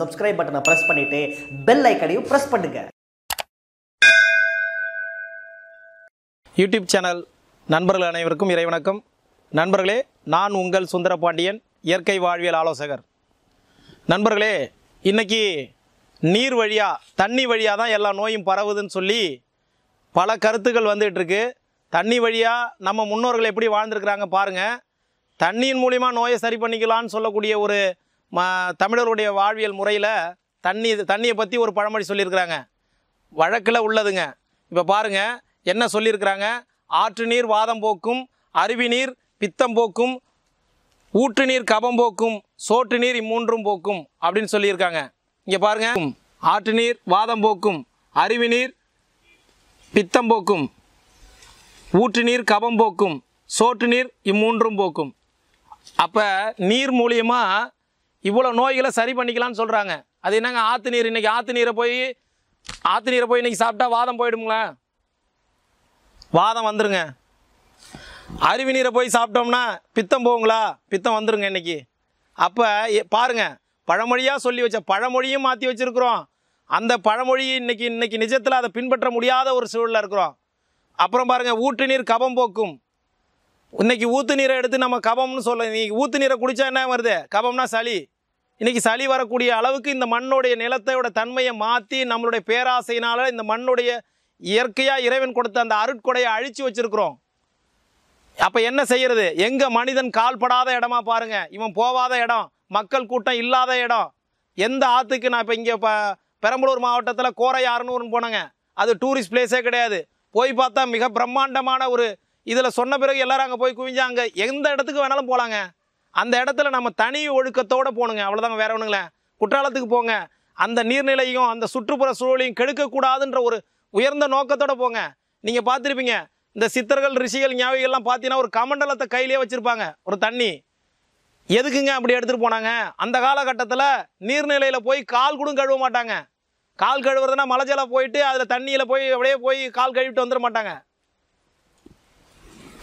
Subscribe பட்டனை press பண்ணிட்டு bell ஐகானையும் press பண்ணுங்க. யூடியூப் சேனல் நண்பர்கள் அனைவருக்கும் இறைவணக்கம். நண்பர்களே, நான் உங்கள் சுந்தரபாண்டியன், இயற்கை வாழ்வியல் ஆலோசகர். நண்பர்களே, இன்றைக்கி நீர் வழியாக தண்ணி வழியாக தான் எல்லா நோயும் பரவுதுன்னு சொல்லி பல கருத்துக்கள் வந்துகிட்ருக்கு. தண்ணி வழியாக நம்ம முன்னோர்கள் எப்படி வாழ்ந்துருக்குறாங்க பாருங்கள். தண்ணியின் மூலிமா நோயை சரி பண்ணிக்கலான்னு சொல்லக்கூடிய ஒரு தமிழருடைய வாழ்வியல் முறையில் தண்ணியை பற்றி ஒரு பழமொழி சொல்லியிருக்கிறாங்க, வழக்கில் உள்ளதுங்க. இப்போ பாருங்கள் என்ன சொல்லியிருக்கிறாங்க. ஆற்று நீர் வாதம் போக்கும், அருவி நீர் பித்தம் போக்கும், ஊற்று நீர் கபம் போக்கும், சோற்று நீர் இம்மூன்றும் போக்கும் அப்படின்னு சொல்லியிருக்காங்க. இங்கே பாருங்கள், ஆற்று நீர் வாதம் போக்கும், அருவி நீர் பித்தம் போக்கும், ஊற்று நீர் கபம் போக்கும், சோற்று நீர் இம்மூன்றும் போக்கும். அப்போ நீர் மூலியமாக இவ்வளோ நோய்களை சரி பண்ணிக்கலான்னு சொல்கிறாங்க. அது என்னங்க, ஆற்று நீர். இன்றைக்கி ஆற்று நீரை போய் இன்றைக்கி சாப்பிட்டா வாதம் போயிடுங்களா? வாதம் வந்துருங்க. அருவி நீரை போய் சாப்பிட்டோம்னா பித்தம் போகுங்களா? பித்தம் வந்துருங்க இன்றைக்கி. அப்போ பாருங்கள், பழமொழியாக சொல்லி வச்ச பழமொழியும் மாற்றி வச்சுருக்குறோம். அந்த பழமொழி இன்னைக்கு நிஜத்தில் அதை பின்பற்ற முடியாத ஒரு சூழலில் இருக்கிறோம். அப்புறம் பாருங்கள், ஊற்று நீர் கபம் போக்கும். இன்றைக்கி ஊற்று நீரை எடுத்து நம்ம கபம்னு சொல்ல, இன்றைக்கி ஊற்று நீரை குடித்தா என்ன வருது? கபம்னா சளி. இன்றைக்கி சளி வரக்கூடிய அளவுக்கு இந்த மண்ணுடைய நிலத்தையோட தன்மையை மாற்றி நம்மளுடைய பேராசையினால் இந்த மண்ணுடைய இயற்கையாக இறைவன் கொடுத்த அந்த அருட்கொடையை அழித்து வச்சுருக்குறோம். அப்போ என்ன செய்கிறது? எங்கே மனிதன் கால்படாத இடமா பாருங்கள், இவன் போகாத இடம், மக்கள் கூட்டம் இல்லாத இடம். எந்த ஆற்றுக்கு நான் இப்போ இங்கே பெரம்பலூர் மாவட்டத்தில் கோரையாறுன்னு போனாங்க, அது டூரிஸ்ட் பிளேஸே கிடையாது. போய் பார்த்தா மிக பிரம்மாண்டமான ஒரு இதில் சொன்ன பிறகு எல்லோரும் அங்கே போய் குவிஞ்சாங்க. எந்த இடத்துக்கு வேணாலும் போகலாங்க. அந்த இடத்துல நம்ம தனி ஒழுக்கத்தோடு போகணுங்க, அவ்வளோதாங்க, வேற ஒன்றுங்களே. குற்றாலத்துக்கு போங்க, அந்த நீர்நிலையும் அந்த சுற்றுப்புற சூழலையும் கெடுக்கக்கூடாதுன்ற ஒரு உயர்ந்த நோக்கத்தோடு போங்க. நீங்கள் பார்த்துருப்பீங்க, இந்த சித்தர்கள் ரிஷிகள் ஞாபகங்கள்லாம் பார்த்தீங்கன்னா ஒரு கமண்டலத்தை கையிலே வச்சுருப்பாங்க, ஒரு தண்ணி. எதுக்குங்க அப்படி எடுத்துகிட்டு போனாங்க? அந்த காலகட்டத்தில் நீர்நிலையில் போய் கால் கூட கழுவ மாட்டாங்க. கால் கழுவுறதுனா மலை ஜலம் போயிட்டு அதில் தண்ணியில் போய் அப்படியே போய் கால் கழுவிட்டு வந்துட மாட்டாங்க.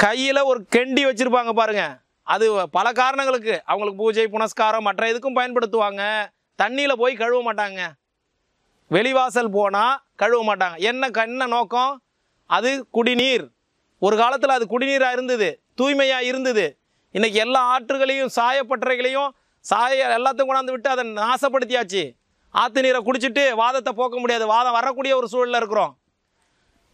கையில் ஒரு கெண்டி வச்சுருப்பாங்க பாருங்கள். அது பல காரணங்களுக்கு, அவங்களுக்கு பூஜை புனஸ்காரம் மற்ற இதுக்கும் பயன்படுத்துவாங்க. தண்ணியில் போய் கழுவ மாட்டாங்க. வெளிவாசல் போனால் கழுவ மாட்டாங்க. என்ன நோக்கம்? அது குடிநீர். ஒரு காலத்தில் அது குடிநீராக இருந்தது, தூய்மையாக இருந்தது. இன்றைக்கி எல்லா ஆற்றுகளையும் சாயப்பட்டறைகளையும் எல்லாத்தையும் கொண்டாந்து விட்டு அதை நாசப்படுத்தியாச்சு. ஆற்று நீரை குடிச்சிட்டு வாதத்தை போக்க முடியாது, வாதம் வரக்கூடிய ஒரு சூழலில் இருக்கிறோம்.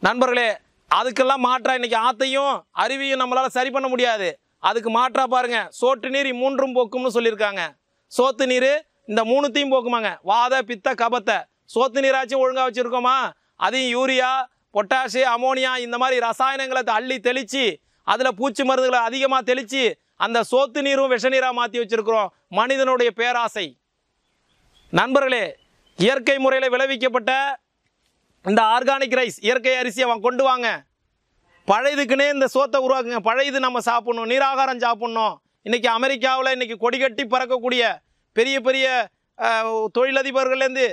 நண்பர்களே, அதுக்கெல்லாம் மாற்றா இன்றைக்கி ஆற்றையும் அருவியும் நம்மளால் சரி பண்ண முடியாது. அதுக்கு மாற்றா பாருங்கள், சோற்று நீர் இம்மூன்றும் போக்கும்னு சொல்லியிருக்காங்க. சோத்து நீர் இந்த மூணுத்தையும் போக்குமாங்க, வாத பித்த கபத்தை. சோத்து நீராச்சும் ஒழுங்காக வச்சுருக்கோமா? அதையும் யூரியா, பொட்டாஷு, அமோனியா இந்த மாதிரி ரசாயனங்களை அள்ளி தெளித்து அதில் பூச்சி மருந்துகளை அதிகமாக தெளித்து அந்த சோத்து நீரும் விஷ நீராக மாற்றி வச்சுருக்கிறோம். மனிதனுடைய பேராசை. நண்பர்களே, இயற்கை முறையில் விளைவிக்கப்பட்ட இந்த ஆர்கானிக் ரைஸ், இயற்கை அரிசி அவன் கொண்டு வாங்க. பழையதுக்குன்னே இந்த சோத்தை உருவாக்குங்க. பழையது நம்ம சாப்பிட்ணும், நீராகாரம் சாப்பிட்ணும். இன்றைக்கி அமெரிக்காவில் இன்றைக்கி கொடி கட்டி பறக்கக்கூடிய பெரிய பெரிய தொழிலதிபர்கள்லேருந்து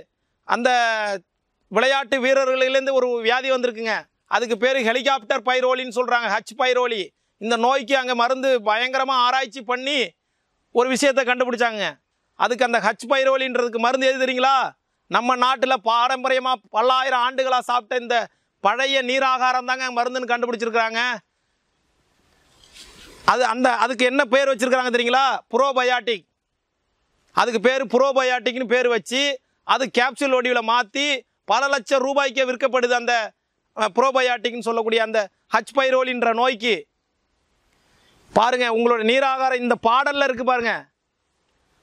அந்த விளையாட்டு வீரர்கள்லேருந்து ஒரு வியாதி வந்திருக்குங்க. அதுக்கு பேர் ஹெலிகாப்டர் பைரோலின்னு சொல்கிறாங்க, ஹச் பைரோலி. இந்த நோய்க்கு அங்கே மருந்து பயங்கரமாக ஆராய்ச்சி பண்ணி ஒரு விஷயத்தை கண்டுபிடிச்சாங்க. அதுக்கு அந்த ஹச் பைரோலின்றதுக்கு மருந்து எது தெரியுங்களா? நம்ம நாட்டில் பாரம்பரியமாக பல்லாயிரம் ஆண்டுகளாக சாப்பிட்ட இந்த பழைய நீராகாரம் தாங்க மருந்துன்னு கண்டுபிடிச்சிருக்கிறாங்க. அதுக்கு என்ன பேர் வச்சுருக்கிறாங்க தெரியுங்களா? புரோபயாட்டிக். அதுக்கு பேர் புரோபயாட்டிக்னு பேர் வச்சு அது கேப்சூல் வடிவில் மாற்றி பல லட்சம் ரூபாய்க்கே விற்கப்படுது. அந்த புரோபயாட்டிக்னு சொல்லக்கூடிய அந்த ஹச் பைரோலின்ற நோய்க்கு. பாருங்கள், உங்களோட நீராகாரம் இந்த பாடலில் இருக்குது பாருங்கள்,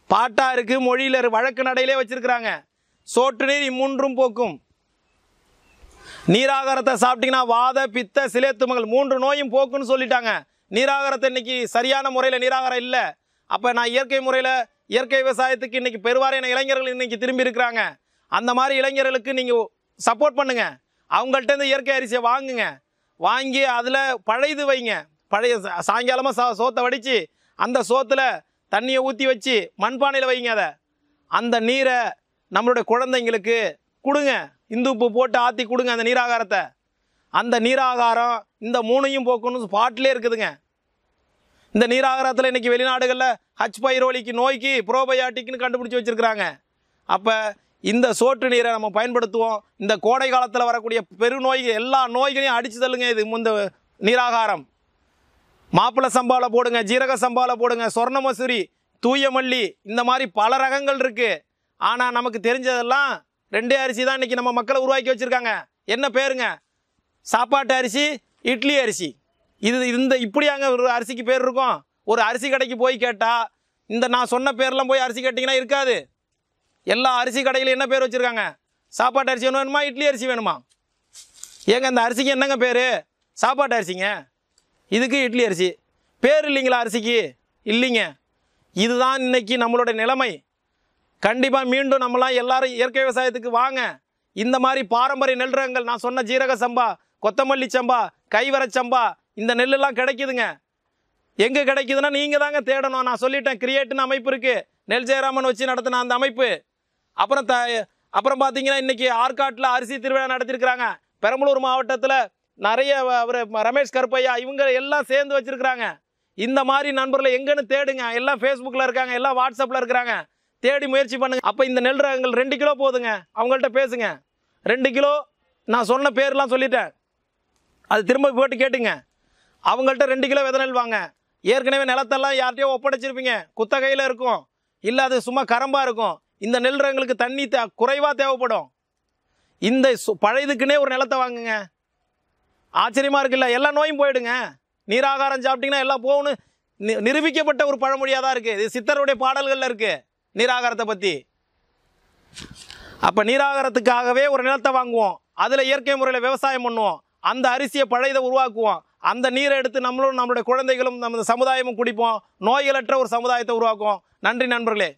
பாட்டாக இருக்குது, மொழியில் வழக்கு நடையிலே வச்சுருக்கிறாங்க. சோற்று நீர் இம்மூன்றும் போக்கும். நீராகாரத்தை சாப்பிட்டீங்கன்னா வாத பித்த சிலேத்துமங்கள் 3 நோயும் போக்குன்னு சொல்லிட்டாங்க. நீராகாரத்தை இன்றைக்கி சரியான முறையில் நீராகாரம் இல்லை. அப்போ நான் இயற்கை முறையில் இயற்கை விவசாயத்துக்கு இன்றைக்கி பெருவாரியான இளைஞர்கள் இன்றைக்கி திரும்பி இருக்கிறாங்க. அந்த மாதிரி இளைஞர்களுக்கு நீங்கள் சப்போர்ட் பண்ணுங்கள். அவங்கள்ட்ட இந்த இயற்கை அரிசியை வாங்குங்க. வாங்கி அதில் பழையது வைங்க. பழைய சாயங்காலமாக சோத்தை வடித்து அந்த சோத்தில் தண்ணியை ஊற்றி வச்சு மண்பானையில் வைங்க. அந்த நீரை நம்மளுடைய குழந்தைங்களுக்கு கொடுங்க. இந்து உப்பு போட்டு ஆற்றி கொடுங்க அந்த நீராகாரத்தை. அந்த நீராகாரம் இந்த 3ஐயும் போக்கணும்னு பாட்டிலே இருக்குதுங்க. இந்த நீராகாரத்தில் இன்றைக்கி வெளிநாடுகளில் ஹச் பைரோலிக்கு நோய்க்கு ப்ரோபயாட்டிக்னு கண்டுபிடிச்சி வச்சுருக்கிறாங்க. அப்போ இந்த சோற்று நீரை நம்ம பயன்படுத்துவோம். இந்த கோடை காலத்தில் வரக்கூடிய பெருநோய்கள் எல்லா நோய்களையும் அடித்து தள்ளுங்க. இது இந்த நீராகாரம் மாப்பிள்ளை சம்பாவில் போடுங்க, ஜீரக சம்பாவில் போடுங்க, சொர்ண மசூரி, தூய மல்லி, இந்த மாதிரி பல ரகங்கள் இருக்குது. ஆனால் நமக்கு தெரிஞ்சதெல்லாம் 2 அரிசி தான் இன்றைக்கி நம்ம மக்களை உருவாக்கி வச்சுருக்காங்க. என்ன பேருங்க? சாப்பாட்டு அரிசி, இட்லி அரிசி. இந்த இப்படியாங்க ஒரு அரிசிக்கு பேர் இருக்கும். ஒரு அரிசி கடைக்கு போய் கேட்டால் இந்த நான் சொன்ன பேர்லாம் போய் அரிசி கேட்டிங்கன்னா இருக்காது. எல்லா அரிசி கடையிலும் என்ன பேர் வச்சுருக்காங்க? சாப்பாட்டு அரிசி வேணுமா, இட்லி அரிசி வேணுமா? ஏங்க அந்த அரிசிக்கு என்னங்க பேர்? சாப்பாட்டு அரிசிங்க. இதுக்கு இட்லி அரிசி. பேர் இல்லைங்களா அரிசிக்கு? இல்லைங்க. இதுதான் இன்னைக்கு நம்மளோட நிலைமை. கண்டிப்பாக மீண்டும் நம்மளாம் எல்லாரும் இயற்கை விவசாயத்துக்கு வாங்க. இந்த மாதிரி பாரம்பரிய நெல் ரகங்கள் நான் சொன்ன ஜீரக சம்பா, கொத்தமல்லி சம்பா, கைவர சம்பா, இந்த நெல்லெல்லாம் கிடைக்குதுங்க. எங்கே கிடைக்குதுன்னா நீங்கள் தாங்க தேடணும். நான் சொல்லிட்டேன், கிரியேட்னு அமைப்பு இருக்குது, நெல் ஜெயராமன் வச்சு நடத்தின அந்த அமைப்பு. அப்புறம் பார்த்தீங்கன்னா இன்றைக்கி ஆற்காட்டில் அரிசி திருவிழா நடத்திருக்கிறாங்க. பெரம்பலூர் மாவட்டத்தில் நிறைய அவர் ரமேஷ் கருப்பையா இவங்க எல்லாம் சேர்ந்து வச்சுருக்கிறாங்க. இந்த மாதிரி நண்பர்களை எங்கன்னு தேடுங்க. எல்லாம் ஃபேஸ்புக்கில் இருக்காங்க, எல்லாம் வாட்ஸ்அப்பில் இருக்கிறாங்க. தேடி முயற்சி பண்ணுங்க. அப்போ இந்த நெல் ரகங்கள் 2 கிலோ போதுங்க. அவங்கள்ட்ட பேசுங்க. 2 கிலோ நான் சொன்ன பேர்லாம் சொல்லிட்டேன், அது திரும்ப போட்டு கேட்டுங்க. அவங்கள்ட்ட 2 கிலோ விதை நெல் வாங்க. ஏற்கனவே நிலத்தெல்லாம் யார்கிட்டயோ ஒப்படைச்சிருப்பீங்க, குத்தகையில் இருக்கும், இல்லை அது சும்மா கரம்பாக இருக்கும். இந்த நெல் ரகங்களுக்கு தண்ணி குறைவாக தேவைப்படும். இந்த பழையதுக்குன்னே ஒரு நிலத்தை வாங்குங்க. ஆச்சரியமாக இருக்குல்ல? எல்லா நோயும் போயிடுங்க. நீராகாரம் சாப்பிட்டீங்கன்னா எல்லாம் போகணும். நிரூபிக்கப்பட்ட ஒரு பழமொழியாக தான் இருக்குது. இது சித்தருடைய பாடல்களில் இருக்குது நீராகாரத்தை பற்றி. அப்போ நீராகாரத்துக்காகவே ஒரு நிலத்தை வாங்குவோம், அதில் இயற்கை முறையில் விவசாயம் பண்ணுவோம், அந்த அரிசியை பழையதை உருவாக்குவோம், அந்த நீரை எடுத்து நம்மளும் நம்மளுடைய குழந்தைகளும் நமது சமுதாயமும் குடிப்போம், நோய்களற்ற ஒரு சமுதாயத்தை உருவாக்குவோம். நன்றி நண்பர்களே.